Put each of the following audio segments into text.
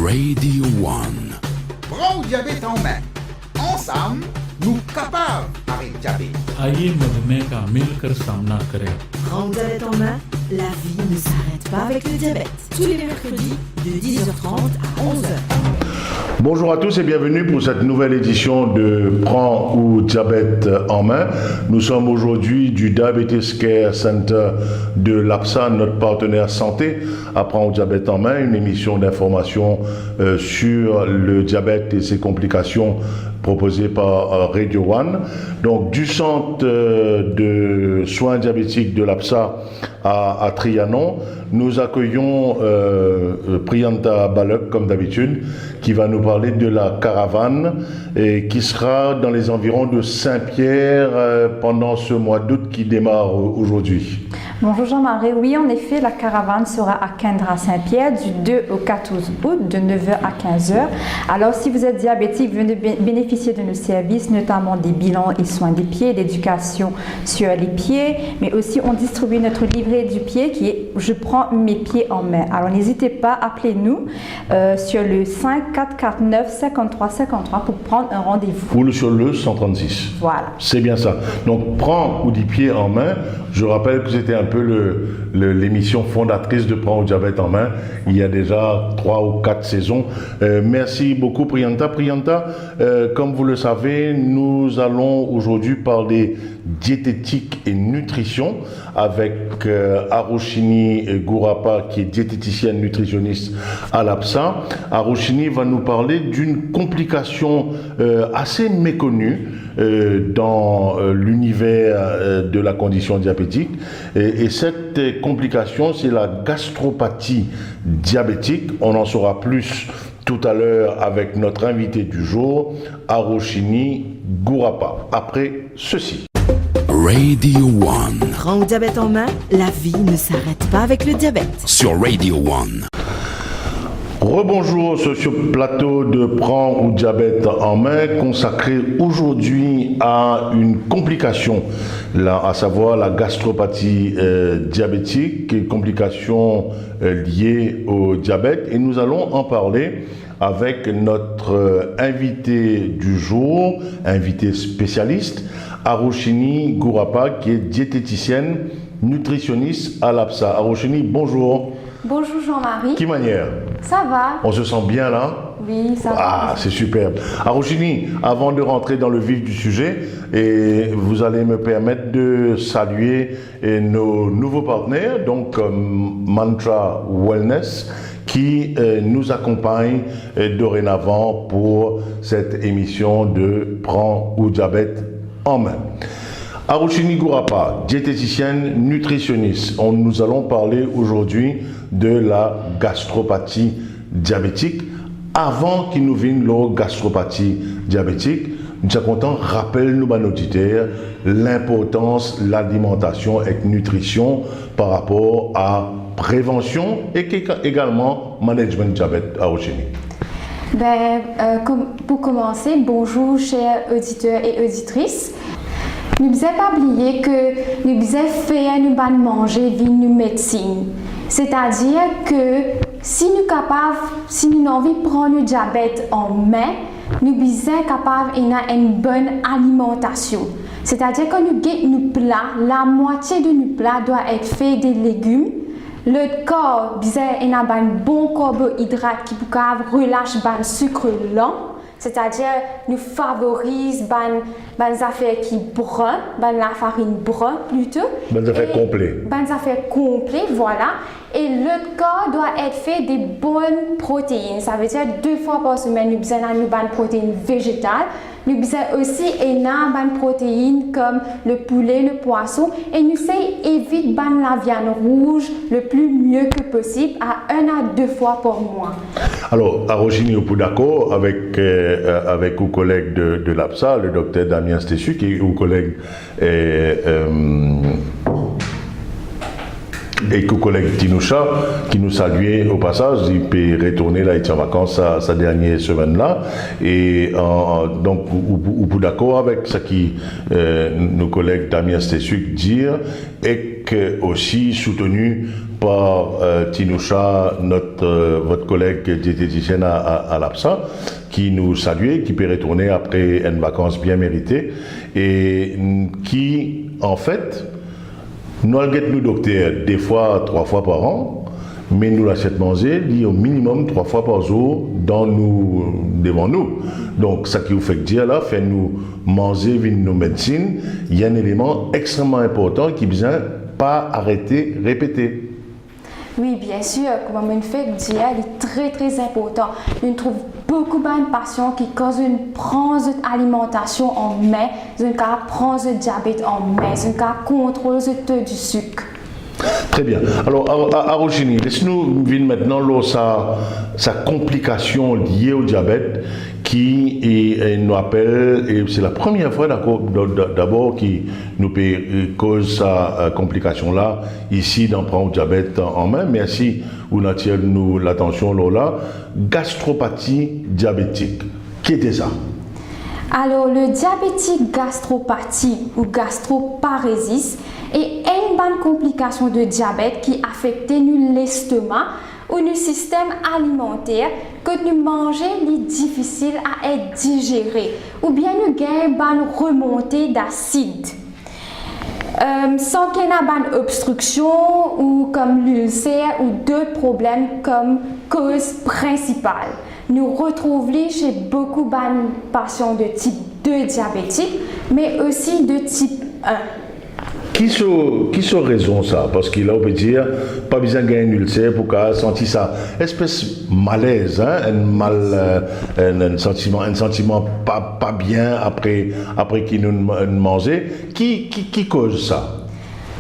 Radio One. Prends le diabète en main. Ensemble, nous capables avec diabète. आइए मधुमेह का मिलकर सामना करें। Prends le diabète en main, la vie ne s'arrête pas avec le diabète. Tous les mercredis de 10h30 à 11h. Bonjour à tous et bienvenue pour cette nouvelle édition de Prends ou Diabète en main. Nous sommes aujourd'hui du Diabetes Care Center de l'APSA, notre partenaire santé, à Prends ou Diabète en main, une émission d'information sur le diabète et ses complications proposée par Radio One. Donc du centre de soins diabétiques de l'APSA à Trianon, nous accueillons Priyanta Balak comme d'habitude, qui va nous parler de la caravane et qui sera dans les environs de Saint-Pierre pendant ce mois d'août qui démarre aujourd'hui. Bonjour Jean-Marie, oui en effet la caravane sera à Kendra-Saint-Pierre du 2 au 14 août de 9h à 15h. Alors si vous êtes diabétique, venez bénéficier de nos services, notamment des bilans et soins des pieds, d'éducation sur les pieds, mais aussi on distribue notre livret du pied qui est « Je prends mes pieds en main ». Alors n'hésitez pas, appelez-nous sur le 5 449 53 53 pour prendre un rendez-vous. Ou sur le 136. Voilà. C'est bien ça. Donc prends ou des pieds en main. Je rappelle que c'était un peu l'émission fondatrice de Prends ou Diabète en main. Il y a déjà 3 ou 4 saisons. Merci beaucoup Priyanta. Priyanta, comme vous le savez, nous allons aujourd'hui parler diététique et nutrition avec Aroshini Gourapa qui est diététicienne nutritionniste à l'APSA. Aroshini va nous parler d'une complication assez méconnue dans l'univers de la condition diabétique et cette complication c'est la gastropathie diabétique. On en saura plus tout à l'heure avec notre invité du jour, Aroshini Gourapa. Après ceci. Radio One. Prends le diabète en main, la vie ne s'arrête pas avec le diabète. Sur Radio One. Rebonjour sur ce plateau de Prends ou Diabète en main consacré aujourd'hui à une complication, à savoir la gastropathie diabétique, et complications liées au diabète. Et nous allons en parler avec notre invité du jour, invité spécialiste, Aroshini Gourapa, qui est diététicienne nutritionniste à l'APSA. Aroshini, bonjour. Bonjour Jean-Marie. Qui manière? Ça va? On se sent bien là? Oui, ça va. Ah, c'est superbe. Aroshini, avant de rentrer dans le vif du sujet, et vous allez me permettre de saluer nos nouveaux partenaires, donc Mantra Wellness, qui nous accompagne dorénavant pour cette émission de Prends ou Diabète en main. Aroshini Gourapa, diététicienne nutritionniste. Nous allons parler aujourd'hui de la gastropathie diabétique. Avant qu'il nous vienne la gastropathie diabétique, nous sommes contents, rappelle-nous à nos auditeurs l'importance de l'alimentation et de nutrition par rapport à prévention et également management diabète. Aroshini. Pour commencer, bonjour chers auditeurs et auditrices. Nous ne devons pas oublier que nous devons faire nous manger via une médecine. C'est-à-dire que si nous sommes capables, si nous avons envie de prendre le diabète en main, nous sommes capables d'avoir une bonne alimentation. C'est-à-dire que nous avons nos plats, la moitié de nos plats doit être fait des légumes. Le corps a un bon carbohydrate qui peut relâcher le sucre lent. C'est-à-dire, nous favorise les affaires qui brun, la farine brun plutôt. Les affaires complets. Les affaires complets, voilà. Et le corps doit être fait des bonnes protéines. Ça veut dire 2 fois par semaine, nous avons une bonne protéine végétale. Nous avons aussi une bonne protéine comme le poulet, le poisson. Et nous évitons la viande rouge le plus mieux que possible à 1 à 2 fois par mois. Alors, Aroshini, vous êtes d'accord avec vos collègues de l'APSA, le docteur Damien Stessu, qui est vos collègues et que collègue Tinoucha, qui nous saluait au passage, il peut retourner là, il est en vacances sa dernière semaine là. Et donc, vous d'accord avec ce que nos collègues Damien Stessuk disent, et que aussi soutenu par Tinoucha, votre collègue diététicienne à l'APSA, qui nous saluait, qui peut retourner après une vacance bien méritée, et qui, en fait, nous allons nous docteur des fois 3 fois par an, mais nous l'achètons manger au minimum 3 fois par jour devant nous. Donc, ça qui vous fait dire là, fait nous manger nos médecines, il y a un élément extrêmement important qui ne besoin pas arrêter, répéter. Oui, bien sûr, comme on fait dire, il est très très important. On trouve beaucoup de patients qui, quand on prend l'alimentation en main, on prend le diabète en main, on contrôle le taux du sucre. Très bien. Alors, à Rochini, laisse-nous venir maintenant sa complication liée au diabète qui nous appelle, et c'est la première fois d'abord qui nous cause sa complication-là, ici dans Prendre diabète en main. Merci, vous n'attirez nous l'attention là. Gastropathie diabétique. Qui était ça? Alors, le diabétique gastropathie ou gastroparésis est une bonne complication de diabète qui affecte l'estomac ou le système alimentaire que nous mangeons est difficile à être digéré ou bien nous gagnons une bonne remontée d'acide. Sans qu'il y ait une obstruction ou comme l'ulcère ou d'autres problèmes comme cause principale. Nous retrouvons chez beaucoup de patients de type 2 diabétique, mais aussi de type 1. Qui sont raison ça? Parce qu'il a, on peut dire, pas besoin de gagner un ulcère pour qu'elle senti ça. Espèce malaise, hein? Un sentiment pas bien après qu'il nous mangeait. Qui cause ça?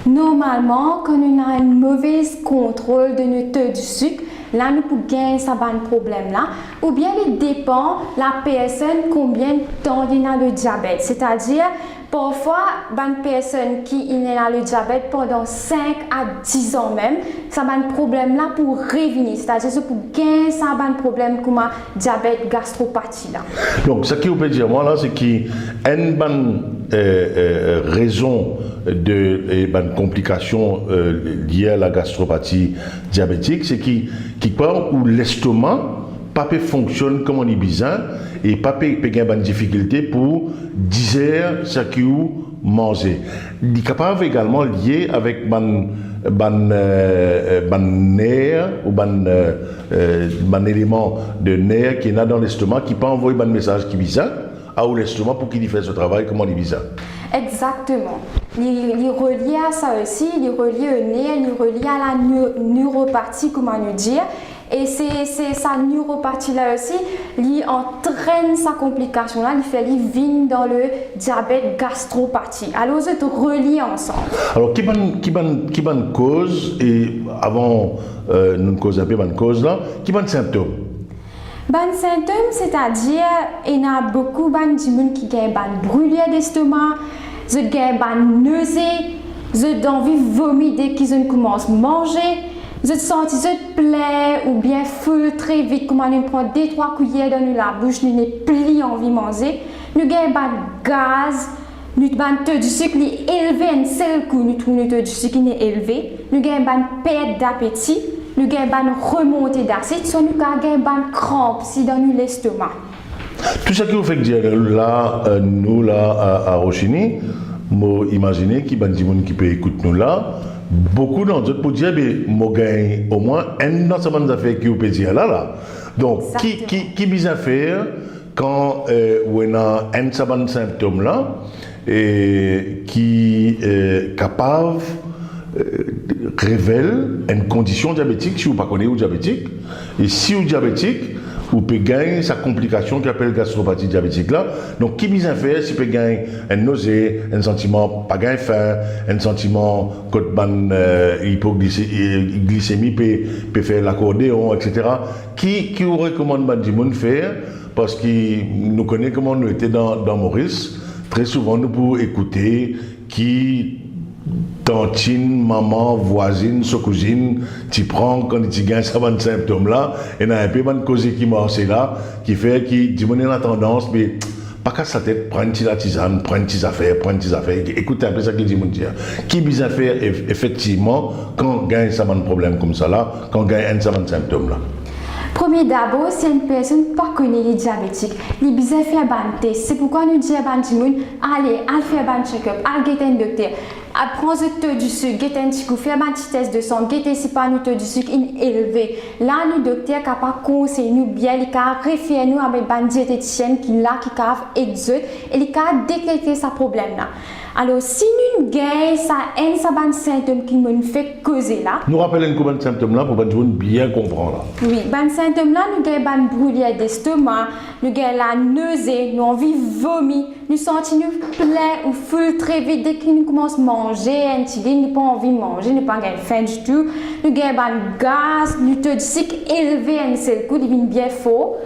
Normalement, quand on a un mauvais contrôle de notre taux du sucre, là nous pouvons gagner ce problème là, ou bien il dépend la personne combien de temps il a le diabète, c'est-à-dire parfois une personne qui a le diabète pendant 5 à 10 ans même, ça a un problème là pour revenir, c'est-à-dire que pour gagner ça a un problème comme un diabète gastropathie là. Donc ce qui vous peut dire moi là, c'est qu'il y a une bonne raison de une complication liée à la gastropathie diabétique, c'est qu'il part où l'estomac pas fonctionne comme on dit besoin et pas peut avoir une difficulté pour digérer ce que vous mangez. Il est capable également lié avec nerf ou un élément de nerf qui est là dans l'estomac qui peut envoyer un message qui visa à l'estomac pour qu'il fasse ce travail comme on dit besoin. Exactement. Il est relié à ça aussi, il est relié au nerf, il est relié à la neuropathie, comment nous dire. Et c'est sa neuropathie là aussi, il entraîne sa complication là, il fait vient dans le diabète gastropathie. Alors c'est relié ensemble. Alors qui bonne cause et avant nous cause un peu bonne cause là, qui bonne symptômes? Bonne symptômes, c'est-à-dire il y a beaucoup de gens qui ont une brûlure d'estomac, ils ont une nausée, ils ont envie de vomir dès qu'ils commencent à manger. Vous êtes senti plaît ou bien feu très vite, comme on prend 2-3 cuillères dans la bouche, nous n'avons plus envie de manger. Nous avons un gaz, nous avons un taux du sucre élevé, un seul coup, nous trouvons le taux du sucre élevé. Nous avons une perte d'appétit, nous avons une remontée d'acide, nous avons une crampe dans l'estomac. Tout ce qui vous fait dire là, nous là à Rochini, imaginez qu'il y a des gens qui peuvent écouter nous là. Beaucoup d'entre eux pour dire moi gagne au moins un ensemble d'affaires qui vous peut dire là. Donc qui besoin faire quand on a un certain symptôme là et qui est capable révèle une condition diabétique si vous ne connaissez pas diabétique et si vous diabétique vous pouvez gagner sa complication qui appelle gastropathie diabétique là. Donc, qui besoin faire, si vous pouvez gagner une nausée, un sentiment pas gagner faim, un sentiment que hypoglycémie peut faire l'accordéon, etc. Qui vous recommande de faire parce que nous connaissons comment nous étions dans Maurice. Très souvent, nous pouvons écouter qui tantine, maman, voisine, sa cousine, tu prends quand tu gagnes ça, bon symptôme là, et il y a un peu de cause qui marche là, qui fait, qui dit, on a la tendance, mais pas qu'à sa tête, prendre la tisane, prendre tes affaires, écoutez un peu ça qu'il dit, mon Dieu. Qui bisa faire effectivement quand gagne ça, un problème comme ça là, quand gagne ça, un symptôme là. Premier d'abord, c'est une personne pas connue les diabétiques. Les bizarres faire un test. C'est pourquoi nous disons à Bantimoun, allez, allez faire un check-up, allez guetter un docteur. Prends le taux du sucre, guetter un petit coup, faire un petit test de sang, guetter si pas le taux du sucre élevé. Là, le docteur capable conseiller nous bien, il a référé nous avec une diététicienne qui là, qui a exercé et il a détecté ce problème là. Alors, si nous gagnons ça, un symptôme qui nous fait causer là. Nous rappelons combien de symptômes là pour bien comprendre là. Oui, ben symptômes là, nous gagnons une brûlure d'estomac, nous gagnons la nausée, nous envie de vomir, nous sentons nous plein ou full très vite dès que nous commençons à manger, nous n'avons pas envie de manger, nous n'avons pas faim du tout, nous gagnons un gaz, nous taux de sucre élevé à un seul coup, il devient bien faux.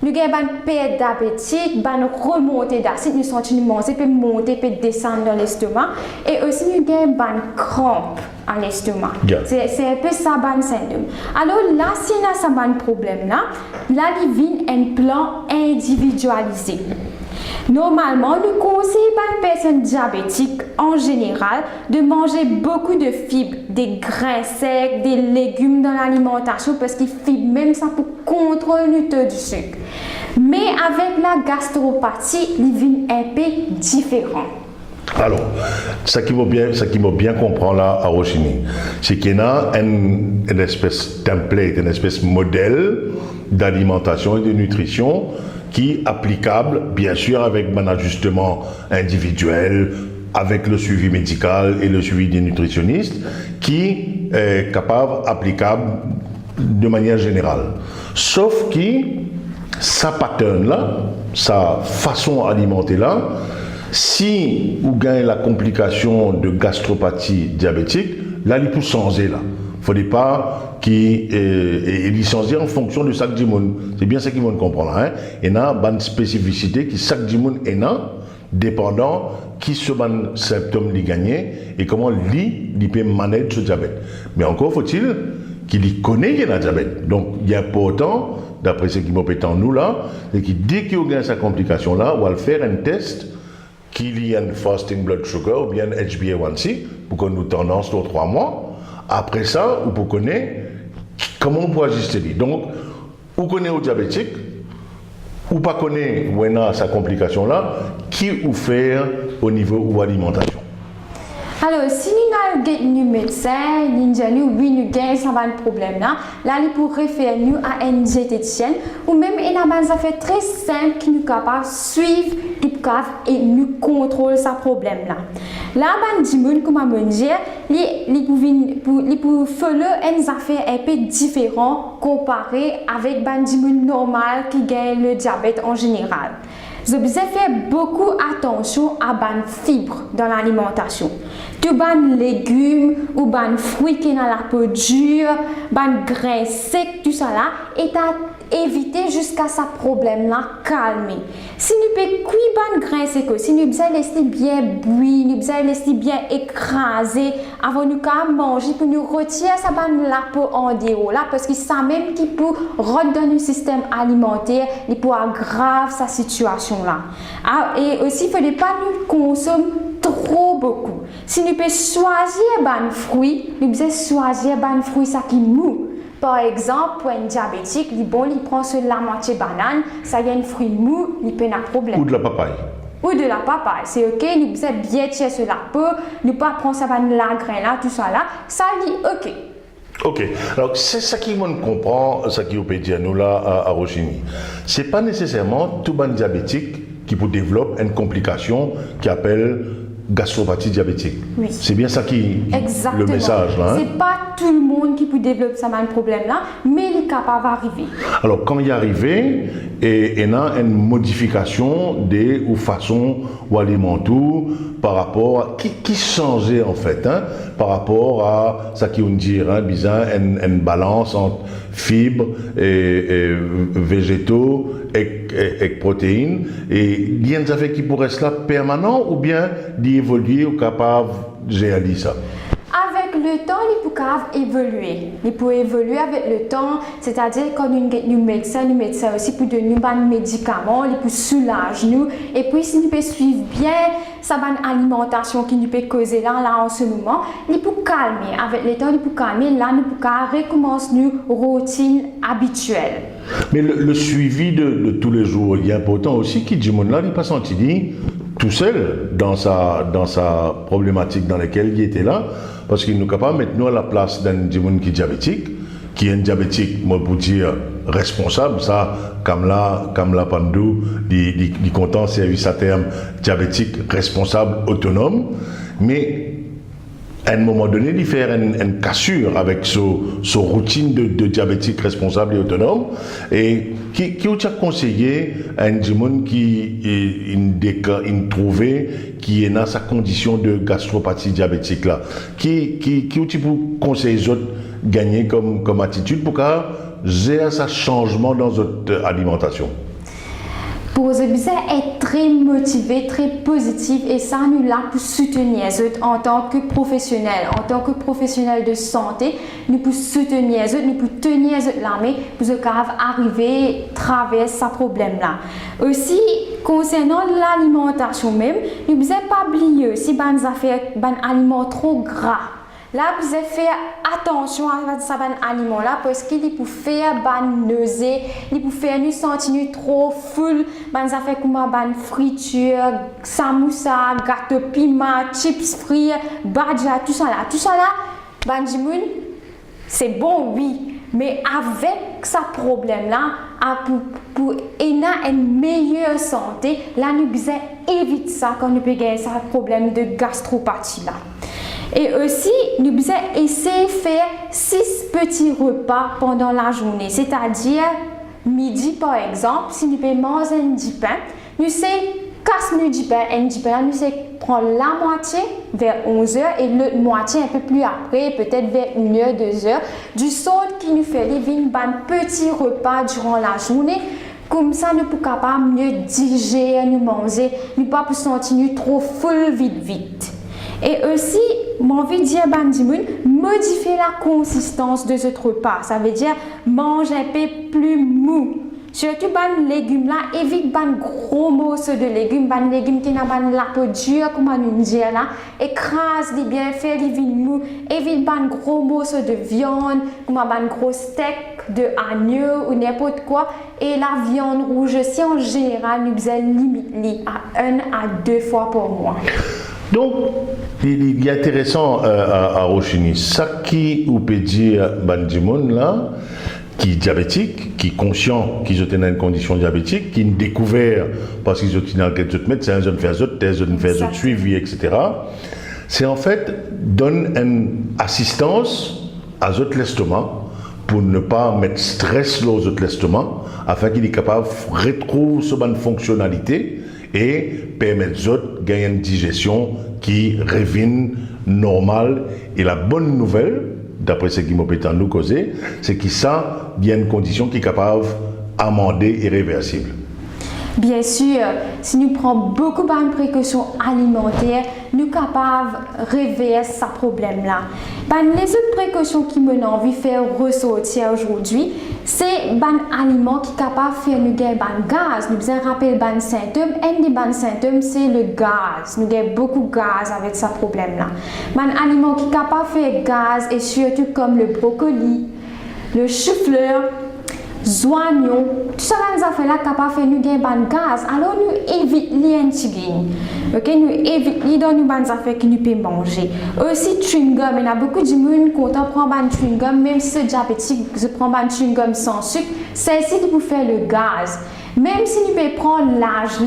Nous avons une perte d'appétit, une remontée d'acide, nous sentons nous manger, puis monter, puis descendre dans l'estomac. Et aussi, nous avons une crampe à l'estomac. Yeah. C'est un peu ça, le syndrome. Alors là, si on a ce problème, là, il vient un plan individualisé. Normalement, nous conseillons à une personne diabétique en général de manger beaucoup de fibres, des grains secs, des légumes dans l'alimentation parce que les fibres, même ça pour contrôler le taux du sucre. Mais avec la gastropathie, il vient un peu différent. Alors, ce qui m'a bien comprendre là à Rochini, c'est qu'il y a une espèce de template, une espèce de modèle d'alimentation et de nutrition qui est applicable, bien sûr, avec un ajustement individuel, avec le suivi médical et le suivi des nutritionnistes, qui est capable, applicable de manière générale. Sauf que sa pattern là, sa façon alimenter là, si vous gagnez la complication de gastropathie diabétique, là, il peut changer là. Il ne faut pas qu'il licencier en fonction de chaque monde. C'est bien ça qu'ils vont comprendre. Hein? Il y a une spécificité qui chaque monde est dépendant qui se ban symptômes li gagner et comment il peut manager ce diabète. Mais encore faut-il qu'il connaît qu'il y a un diabète. Donc il y a important, d'après ce qui m'opère en nous là, c'est que dès qu'il y a sa complication là, on va faire un test qu'il y a un fasting blood sugar ou bien un HbA1c pour qu'on nous tendance dans 3 mois. Après ça, on peut connaître comment on peut ajuster. Donc, on connaît au diabétique, ou pas connaît où on a sa complication là, qui ou faire au niveau de l'alimentation. Alors, si nous avons un médecin, nous avons oui, nous avons un problème là, il peut référer nous à une diététicienne ou même il y a des affaires très simples qui nous capable de suivre et nous contrôler ce problème là. Là, comme on dit, il peut faire une affaire un peu différente comparé avec les normal qui gagne le diabète en général. Vous devez faire beaucoup attention à les fibres dans l'alimentation. Tout les légumes ou les fruits qui sont dans la peau dure, les grains secs, tout ça là, et éviter jusqu'à ce problème-là calmer. Si nous pouvons cuire les grains secs, si nous pouvons laisser bien bouillir, nous pouvons laisser bien écraser avant de manger pour nous retirer la peau en déo là, parce que ça même qui peut redonner le système alimentaire, il peut aggraver sa situation là. Et aussi, il ne faut pas nous consommer trop beaucoup. Si nous pouvons choisir les fruits, nous pouvons choisir les fruits qui mou. Par exemple, pour un diabétique, il prend la moitié banane, ça y a un fruit mou, il peut avoir un problème. Ou de la papaye. Ou de la papaye. C'est ok, nous pouvons bien tirer sur la peau, nous pas prendre ça la grain là, tout ça là, ça dit ok. Ok, alors c'est ça qui me comprend, ça qui peut dire nous là à Rochini. C'est pas nécessairement tout bon diabétique qui peut développer une complication qui appelle gastropathie diabétique. Oui. C'est bien ça qui exactement. Le message là. Hein? C'est pas tout le monde qui peut développer ce problème là, mais il est capable d'arriver. Alors quand il est arrivé, il y a une modification des ou façon ou alimentaire par rapport à qui changeait en fait, hein, par rapport à ça qui on dit, hein, bizarre, une balance entre fibres et végétaux et protéines, et il y a des affaires qui pourraient être là permanent ou bien d'évoluer ou capable j'ai dit ça? Avec le temps, les poucaves évoluer. Ils peuvent évoluer avec le temps, c'est-à-dire quand nous médecins aussi pour donner nous médicaments, ils peuvent soulager nous. Et puis si nous pouvons suivre bien sa bonne alimentation qui nous peut causer là en ce moment, ils peuvent calmer. Avec le temps, ils peuvent calmer. Là, nous pouvons recommencer nos routines habituelles. Mais le suivi de tous les jours, il est important aussi qu'il dit, là, il n'est pas senti tout seul dans sa problématique dans laquelle il était là, parce qu'il nous est capable de mettre nous à la place d'un monde qui est diabétique, qui est un diabétique, moi pour dire responsable, ça, comme la Pandou, dit content service à terme diabétique, responsable, autonome, mais à un moment donné, il fait une cassure avec sa routine de diabétique responsable et autonome, et qui a conseillé à un monde qui est trouvé qui est dans sa condition de gastropathie diabétique là, qui peut conseiller les autres gagner comme attitude pour qu'à gérer ce changement dans votre alimentation. Pour eux, être très motivé, très positif, et ça nous là pour soutenir eux en tant que professionnels de santé, nous pour soutenir eux, nous pour tenir eux l'armée pour arriver à traverser ce problème là. Aussi concernant l'alimentation même, nous ne devons pas oublier si ban affaires ban aliments trop gras. Là, vous devez faire attention à ce aliment là parce qu'il peut faire ban nausée, il peut faire nous sentir trop full, ban affaires comme ban friture, samoussa, gâteau piment, chips frits, badja, tout ça là, ban dimoun, c'est bon oui, mais avec ce problème là, pour une meilleure santé, là nous devons éviter ça quand nous avons ce problème de gastropathie là. Et aussi, nous devons essayer de faire 6 petits repas pendant la journée. C'est-à-dire, midi par exemple, si nous pouvons manger un petit pain, nous savons casser du pain, nous savons prendre la moitié vers 11h et l'autre moitié un peu plus après, peut-être vers 1h, 2h, du sort qui nous fait les petits repas durant la journée. Comme ça, nous pouvons capables mieux digérer, nous manger, nous ne pouvons pas sentir trop full vite. Et aussi, j'ai envie de dire, modifier la consistance de ce repas. Ça veut dire manger un peu plus mou. Surtout, les légumes là, évite les gros morceaux de légumes, les légumes qui n'ont pas la peau dure, comme on dit là. Écrase les bien, fais les vignes mou. Évite les gros morceaux de viande, comme un gros steak de agneau ou n'importe quoi. Et la viande rouge aussi, en général, nous devons limiter à 1 à 2 fois par mois. Donc, il est intéressant à Rochini, ça qui ou peut dire Bandimon là, qui est diabétique, qui est conscient qu'ils ont une condition diabétique, qui est découvert parce qu'ils ont dans quelques médecins, ils ont fait d'autres tests, ils ont fait d'autres suivis, etc. C'est en fait donne une assistance à l'estomac pour ne pas mettre stress aux autres l'estomac, afin qu'il est capable de retrouver sa bonne fonctionnalité et permettre aux autres de gagner une digestion qui revient normale. Et la bonne nouvelle, d'après ce qui m'a pu nous causer, c'est qu'il y a une condition qui est capable d'amender irréversible. Bien sûr, si nous prenons beaucoup de précautions alimentaires, nous sommes capables de réveiller ce problème-là. Les autres précautions qui me ont envie de faire ressortir aujourd'hui, c'est les aliments qui sont capables de faire nous gagner des gaz. Nous devons rappeler les symptômes. Un des symptômes, c'est le gaz. Nous avons beaucoup de gaz avec ce problème-là. Les aliments qui sont capables de faire gaz, et surtout comme le brocoli, le chou-fleur, oignons, tout ça les affaires-là capables de faire nous gagner des gaz. Alors nous évitons les antigènes. Ok, nous évitons les affaires que nous pouvons manger. Aussi chewing-gum, il y a beaucoup de monde qui prend un chewing-gum, même si c'est diabétique, je prends un chewing-gum sans sucre, celle-ci pour faire le gaz. Même si nous pouvons prendre l'âge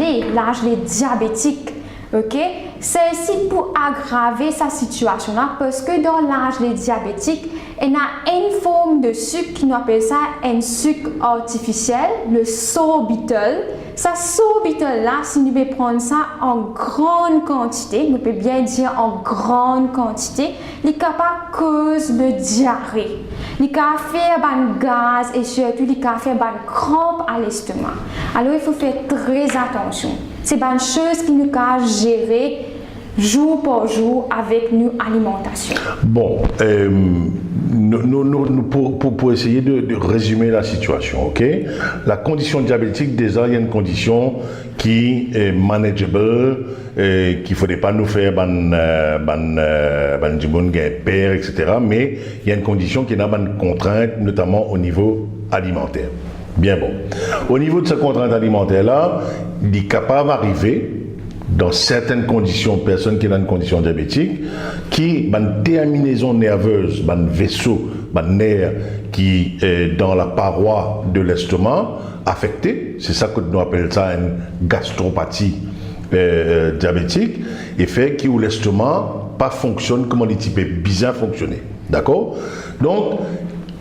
diabétique, ok, celle-ci pour aggraver sa situation là, parce que dans l'âge diabétique, il y a une forme de sucre qui nous appelle ça un sucre artificiel, le sorbitol. Ce sorbitol là, si nous pouvons prendre ça en grande quantité, nous pouvons bien dire en grande quantité, il est capable de causer de diarrhée. Il est capable de faire des gaz et surtout il est capable de faire des crampes à l'estomac. Alors il faut faire très attention. C'est une chose qui nous peut gérer jour par jour avec nos alimentations. Bon, pour essayer de résumer la situation, ok? La condition diabétique, déjà, il y a une condition qui est manageable, qu'il ne faudrait pas nous faire père, etc. Mais il y a une condition qui n'a pas de contrainte, notamment au niveau alimentaire. Bien bon. Au niveau de cette contrainte alimentaire-là, il est capable d'arriver dans certaines conditions, personnes qui ont une condition diabétique, qui ont une terminaison nerveuse, un vaisseau, un nerf qui est dans la paroi de l'estomac affecté, c'est ça que nous appelons ça une gastropathie diabétique, et fait que l'estomac pas fonctionne comme il est bien fonctionner. D'accord? Donc,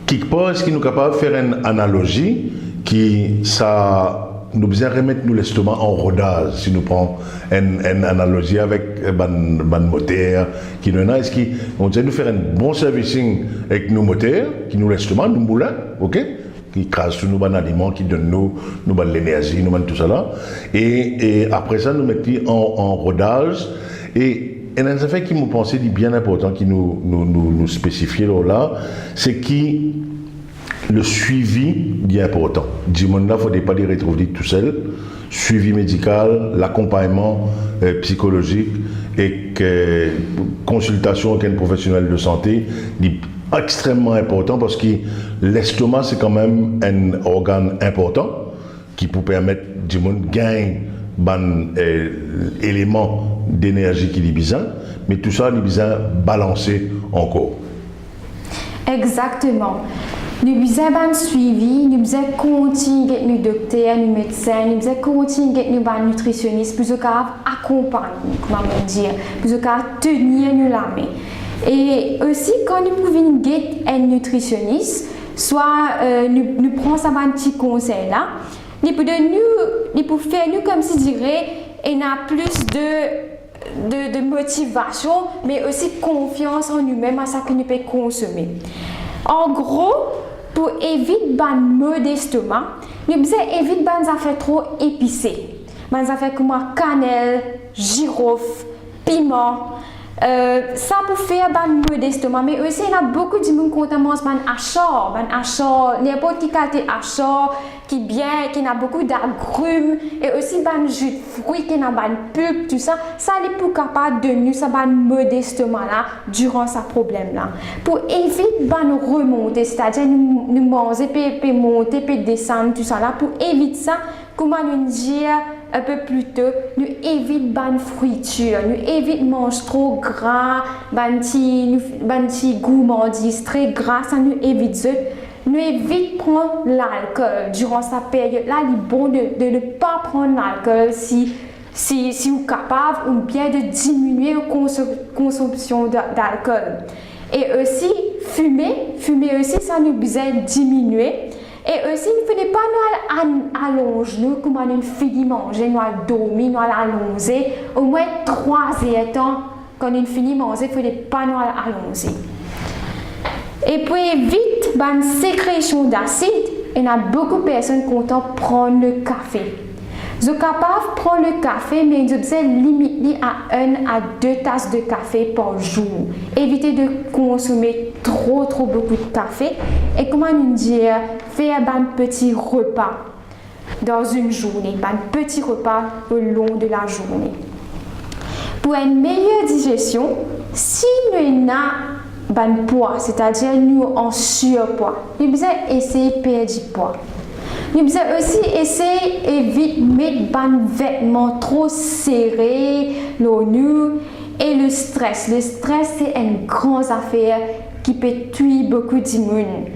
quelque part, est-ce qu'il nous est capable de faire une analogie qui ça nous besoin remettre nous l'estomac en rodage, si nous prenons une analogie avec ban moteur qui nous a, est-ce qu'on doit nous faire un bon servicing avec nos moteurs, qui nous l'estomac, nous moulins, ok, qui crase tous nos aliments, qui donne nous l'énergie, nous tout ça là, et après ça nous mettons en rodage, et un affaire qui me pensait bien important, qui nous spécifiait là, c'est qui le suivi est important. Du monde là, il ne faut pas les retrouver tout seul. Suivi médical, l'accompagnement psychologique et consultation avec un professionnel de santé est extrêmement important parce que l'estomac, c'est quand même un organe important qui peut permettre du monde de gagner un élément d'énergie qui est besoin, mais tout ça, il est besoin balancer encore. Exactement. Nous avons suivi, nous avons continué avec nos docteurs, nos médecins, nous avons continué avec nos nutritionnistes pour accompagner, comment dire, pour tenir nous la main. Et aussi, quand nous pouvons get un nutritionniste, soit nous prenons ça un petit conseil là, il peut faire nous comme si dirait, il y a plus de motivation, mais aussi confiance en nous-mêmes à ça que nous pouvons consommer. En gros, pour éviter ban maux d'estomac, nous devons éviter ban affaires trop épicées. Ban affaires comme cannelle, girofle, piment. Ça pour faire ban maux d'estomac, mais aussi il y a beaucoup de gens qui commencent ban achor, n'importe quel qualité achor qui a beaucoup d'agrumes et aussi ban jus de fruits qui a ban pulpe, tout ça, ça est pour capable de nous ça ban maux d'estomac là durant ce problème là. Pour éviter ban remonter, c'est-à-dire nous manger puis monter puis descendre tout ça là, pour éviter ça, comment nous dire un peu plus tôt, nous évitons ban friture, nous évitons manger trop gras, ban petit gourmandise très gras, ça nous évite. Nous évitons prendre l'alcool durant cette période-là. Il est bon de ne pas prendre l'alcool si vous êtes capable ou bien de diminuer la consommation d'alcool. Et aussi, fumer aussi, ça nous besoin de diminuer. Et aussi, il ne faut pas nous allonger, nous, comme on finit de manger, nous dormir, nous allonger. Au moins 3 heures temps, quand on finit de manger, il ne faut pas nous allonger. Et pour éviter la sécrétion d'acide, il y a beaucoup de personnes qui comptent prendre le café. Ils sont capables de prendre le café, mais ils doivent limiter à 1 à 2 tasses de café par jour. Éviter de consommer trop beaucoup de café. Et comment nous dire, faire un petit repas dans une journée, un petit repas au long de la journée. Pour une meilleure digestion, si nous avons poids, c'est-à-dire nous en surpoids, nous devons essayer de perdre du poids. Nous devons aussi essayer d'éviter de mettre des vêtements trop serrés, nous, et le stress. Le stress, c'est une grande affaire qui peut tuer beaucoup d'immunes.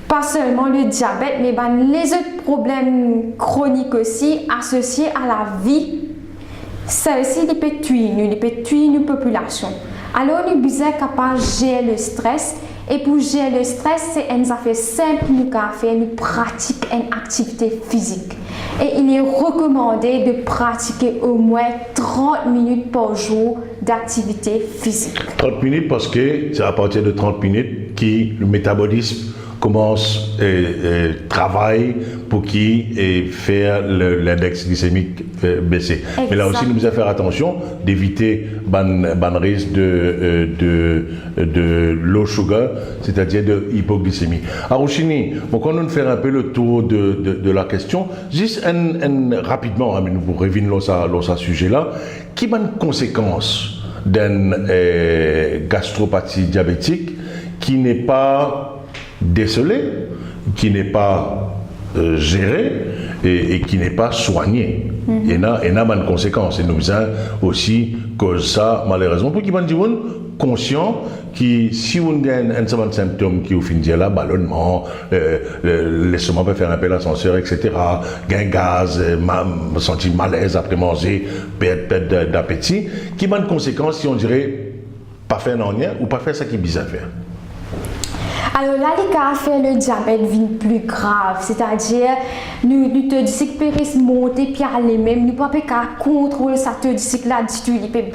Pas seulement le diabète, mais les autres problèmes chroniques aussi associés à la vie. Ça aussi, il peut tuer nos populations. Alors, nous sommes capables de gérer le stress. Et pour gérer le stress, c'est une affaire simple nous faire, nous pratiquer une activité physique. Et il est recommandé de pratiquer au moins 30 minutes par jour d'activité physique. 30 minutes parce que c'est à partir de 30 minutes que le métabolisme commence travaille pour qui et faire l'index glycémique baisser. Exact. Mais là aussi, nous devons faire attention d'éviter ban risque de low sugar, c'est-à-dire de hypoglycémie. Arouchini, bon, quand nous faisons un peu le tour de la question, juste rapidement, mais nous vous revenons à ce sujet-là, qui a une conséquence d'une gastropathie diabétique qui n'est pas décelée, qui n'est pas gérée et qui n'est pas soignée. Et n'a pas de conséquences. Et nous avons aussi cause ça, malheureusement, pour qu'ils soient conscients que si on a un certain symptôme qui au fin de là, ballonnement, l'estomac peut faire un peu l'ascenseur, etc., gain gaz, sentir malaise après manger, perte d'appétit, qui a de conséquences si on dirait pas faire rien ou pas faire ça qui est bizarre à faire. Alors là, les cas fait le diabète vient plus grave, c'est-à-dire nous te disons que péris monter puis aller même, nous pas qu'à contrôler ça te dit que là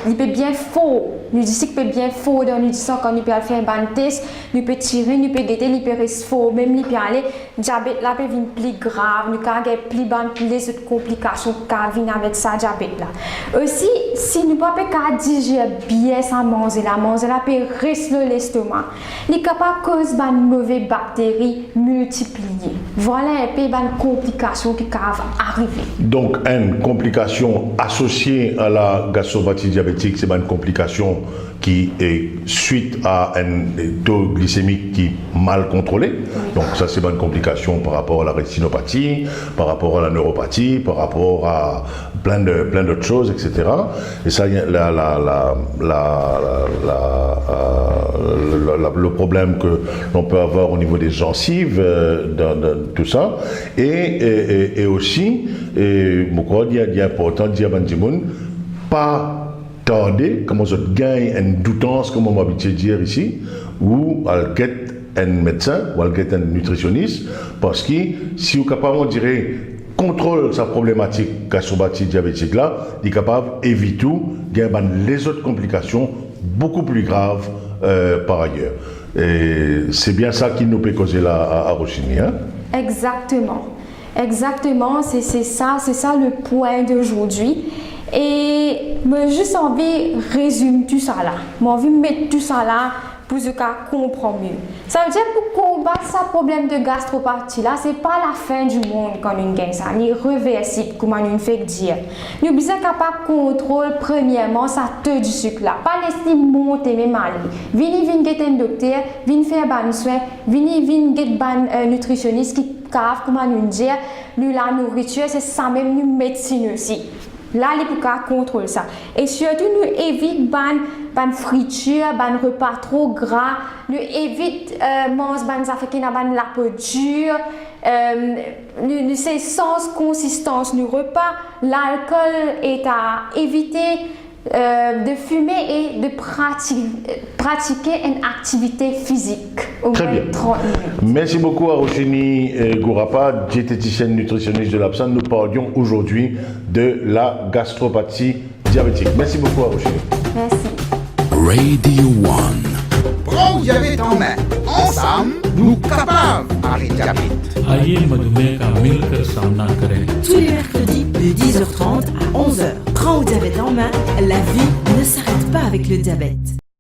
il peut bien faux, nous disons que peut bien faux dans nous disons quand nous peut faire un test, nous peut tirer, nous peut guetter les péris faux, même les peut aller diabète là peut venir plus grave, nous quand il plus ban les autres complications qui viennent avec ça diabète là. Aussi si nous pas qu'à digérer bien sans manger là peut rester l'estomac, les capable cause une mauvaise bactérie multipliée. Voilà un peu de complications qui peuvent arriver. Donc, une complication associée à la gastropathie diabétique, c'est une complication qui est suite à un taux glycémique qui est mal contrôlé. Donc, ça, c'est une complication par rapport à la rétinopathie, par rapport à la neuropathie, par rapport à plein d'autres choses, etc. Et ça, le problème que l'on peut avoir au niveau des gencives, dans tout ça, et aussi, il est important de dire à Bandimoun, pas tarder, comme on gagne une doutance, comme on m'a habitué de dire ici, ou à un médecin, ou à un nutritionniste, parce que si vous êtes capable, on dirait, contrôle sa problématique gastropathie diabétique là, il est capable d'éviter tout, les autres complications beaucoup plus graves par ailleurs. Et c'est bien ça qui nous peut causer là à Rochini. Hein? Exactement, c'est ça le point d'aujourd'hui. Et j'ai juste envie de résumer tout ça là. J'ai envie de mettre tout ça là pour que je comprenne mieux. Ça veut dire pour combattre ce problème de gastropathie là, c'est pas la fin du monde quand on gagne ça, ni réversible comme on fait dire. Nous sommes capables de contrôler premièrement ça taux du sucre là, pas laisser monter même aller. Venez guetter un docteur, venez faire ban soin, venez guetter ban nutritionniste qui cave comment nous dire, la nourriture c'est ça même nous médecine aussi. Là, les poucas contrôlent ça. Et surtout, nous évitons ban friture, ban repas trop gras. Nous évitons manger ban affaires qui n'ont pas la peau dure. Nous c'est sans consistance nos repas. L'alcool est à éviter. De fumer et de pratiquer une activité physique au Très moins bien. 30 minutes. Merci beaucoup à Rochini Gourapa, diététicienne nutritionniste de l'Absan. Nous parlions aujourd'hui de la gastropathie diabétique. Merci beaucoup à Rochini. Merci. Radio 1. Prends le diabète en main. Ensemble, nous capables d'arrêter le diabète. आइए मधुमेह का मिलकर सामना करें। Tous les mercredis de 10h30 à 11h. Prends au diabète en main, la vie ne s'arrête pas avec le diabète.